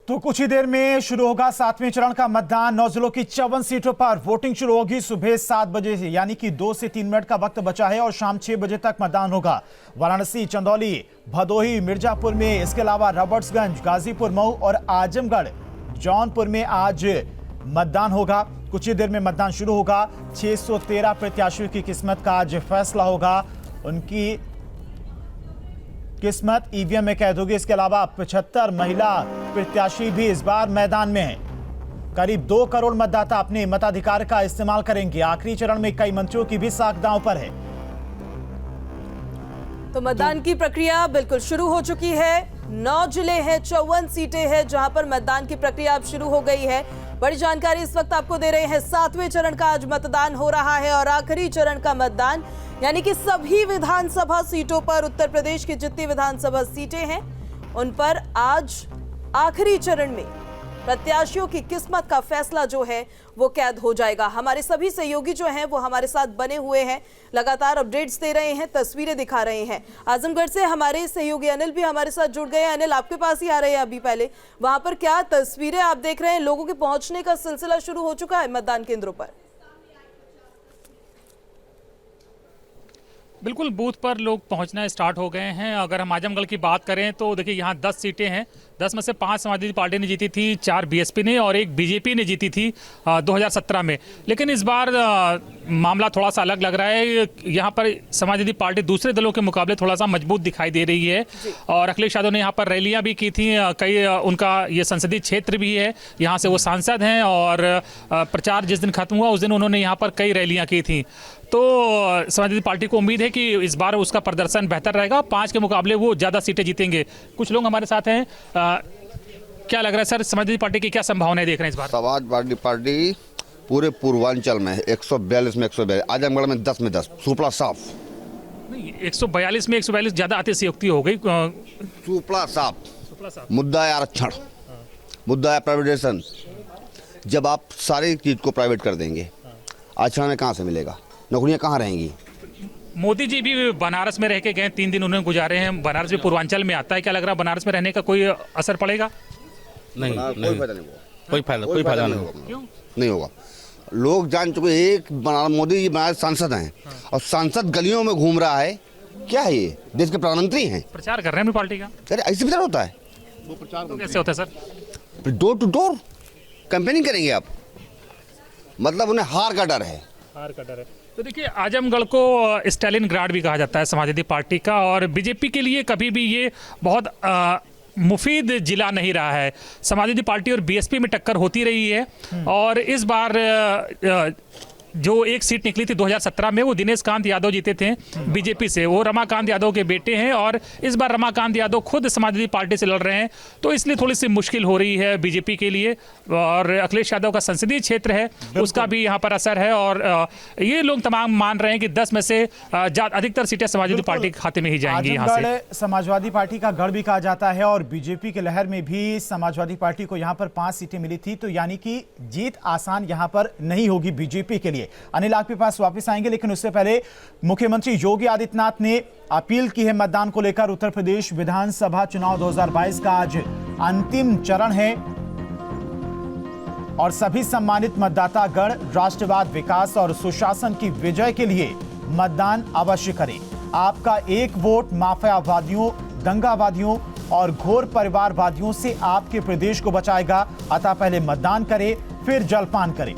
तो कुछ ही देर में शुरू होगा 7वें चरण का मतदान। 9 जिलों की 54 सीटों पर वोटिंग शुरू होगी सुबह 7 बजे से, यानी कि 2 से 3 मिनट का वक्त बचा है और शाम 6 बजे तक मतदान होगा। वाराणसी, चंदौली, भदोही, मिर्जापुर में, इसके अलावा रॉबर्ट्सगंज, गाजीपुर, मऊ और आजमगढ़, जौनपुर में आज मतदान होगा। कुछ ही देर में मतदान शुरू होगा। 613 प्रत्याशियों की किस्मत का आज फैसला होगा। उनकी किस्मत ईवीएम में कैद होगी। इसके अलावा 75 महिला प्रत्याशी भी इस बार मैदान में हैं। करीब 2 करोड़ मतदाता अपने मताधिकार का इस्तेमाल करेंगे। आखिरी चरण में कई मंत्रियों की भी साख दांव पर है। तो मतदान की प्रक्रिया बिल्कुल शुरू हो चुकी है। 9 जिले हैं, 54 सीटें हैं जहां पर मतदान की प्रक्रिया अब शुरू हो गई है। बड़ी जानकारी इस वक्त आपको दे रहे हैं। 7वें चरण का आज मतदान हो रहा है और आखिरी चरण का मतदान, यानी कि सभी विधानसभा सीटों पर, उत्तर प्रदेश की जितनी विधानसभा सीटें हैं उन पर आज आखिरी चरण में प्रत्याशियों की किस्मत का फैसला जो है वो कैद हो जाएगा। हमारे सभी सहयोगी जो हैं वो हमारे साथ बने हुए हैं, लगातार अपडेट्स दे रहे हैं, तस्वीरें दिखा रहे हैं। आजमगढ़ से हमारे सहयोगी अनिल भी हमारे साथ जुड़ गए हैं। अनिल, आपके पास ही आ रहे हैं अभी। पहले वहां पर क्या तस्वीरें आप देख रहे हैं? लोगों के पहुंचने का सिलसिला शुरू हो चुका है मतदान केंद्रों पर? बिल्कुल, बूथ पर लोग पहुंचना स्टार्ट हो गए हैं। अगर हम आजमगढ़ की बात करें तो देखिए यहाँ 10 सीटें हैं। 10 में से 5 समाजवादी पार्टी ने जीती थी, 4 बीएसपी ने और 1 बीजेपी ने जीती थी 2017 में। लेकिन इस बार मामला थोड़ा सा अलग लग रहा है। यहाँ पर समाजवादी पार्टी दूसरे दलों के मुकाबले थोड़ा सा मजबूत दिखाई दे रही है और अखिलेश यादव ने यहाँ पर रैलियाँ भी की थी। कई उनका ये संसदीय क्षेत्र भी है, यहाँ से वो सांसद हैं और प्रचार जिस दिन खत्म हुआ उस दिन उन्होंने यहाँ पर कई रैलियाँ की थी। तो समाजवादी पार्टी को उम्मीद है कि इस बार उसका प्रदर्शन बेहतर रहेगा। 5 के मुकाबले वो ज़्यादा सीटें जीतेंगे। कुछ लोग हमारे साथ हैं। क्या लग रहा है सर, समाजवादी पार्टी की क्या संभावनाएं देख रहे हैं इस बार? समाजवादी पार्टी पूरे पूर्वांचल में 142 में 142, आजमगढ़ में 10 में 10, सुपड़ा साफ। नहीं, 142 में 142 ज़्यादा अतिशयोक्ति हो गई। सुपड़ा साफ। मुद्दा है आरक्षण, मुद्दा है प्राइवेटाइजेशन। जब आप सारी चीज़ को प्राइवेट कर देंगे, आरक्षण में कहाँ से मिलेगा? नौकरियां कहाँ रहेंगी? मोदी जी भी बनारस में रह के गए, 3 दिन उन्होंने गुजारे हैं। बनारस भी पूर्वांचल में आता है। क्या लग रहा है बनारस में रहने का कोई असर पड़ेगा? नहीं, कोई फायदा नहीं होगा। कोई फायदा नहीं होगा। क्यों नहीं होगा? लोग जान चुके, एक मोदी जी बनारस सांसद हैं और सांसद गलियों में घूम रहा है। क्या है ये? देश के प्रधानमंत्री हैं, प्रचार कर रहे हैं पार्टी का। अरे ऐसे प्रचार होता है? वो प्रचार तो कैसे होता है sir? Door to door campaigning करेंगे आप, मतलब उन्हें हार का डर है। हार का डर है। तो देखिए, आजमगढ़ को स्टालिन ग्राड भी कहा जाता है समाजवादी पार्टी का और बीजेपी के लिए कभी भी ये बहुत मुफीद जिला नहीं रहा है। समाजवादी पार्टी और बीएसपी में टक्कर होती रही है और इस बार जो एक सीट निकली थी 2017 में, वो दिनेश कांत यादव जीते थे बीजेपी से। वो रमाकांत यादव के बेटे हैं और इस बार रमाकांत यादव खुद समाजवादी पार्टी से लड़ रहे हैं। तो इसलिए थोड़ी सी मुश्किल हो रही है बीजेपी के लिए और अखिलेश यादव का संसदीय क्षेत्र है उसका भी यहाँ पर असर है। और ये लोग तमाम मान रहे हैं कि 10 में से अधिकतर सीटें समाजवादी पार्टी के खाते में ही जाएंगी। यहाँ से समाजवादी पार्टी का गढ़ भी कहा जाता है और बीजेपी के लहर में भी समाजवादी पार्टी को यहाँ पर 5 सीटें मिली थी। तो यानी कि जीत आसान यहाँ पर नहीं होगी बीजेपी के लिए। अनिल, आपके पास वापस आएंगे, लेकिन उससे पहले मुख्यमंत्री योगी आदित्यनाथ ने अपील की है मतदान को लेकर। उत्तर प्रदेश विधानसभा चुनाव 2022 का आज अंतिम चरण है और सभी सम्मानित मतदातागण राष्ट्रवाद, विकास और सुशासन की विजय के लिए मतदान अवश्य करें। आपका एक वोट माफियावादियों, दंगावादियों और घोर परिवारवादियों से आपके प्रदेश को बचाएगा। अतः पहले मतदान करें, फिर जलपान करें।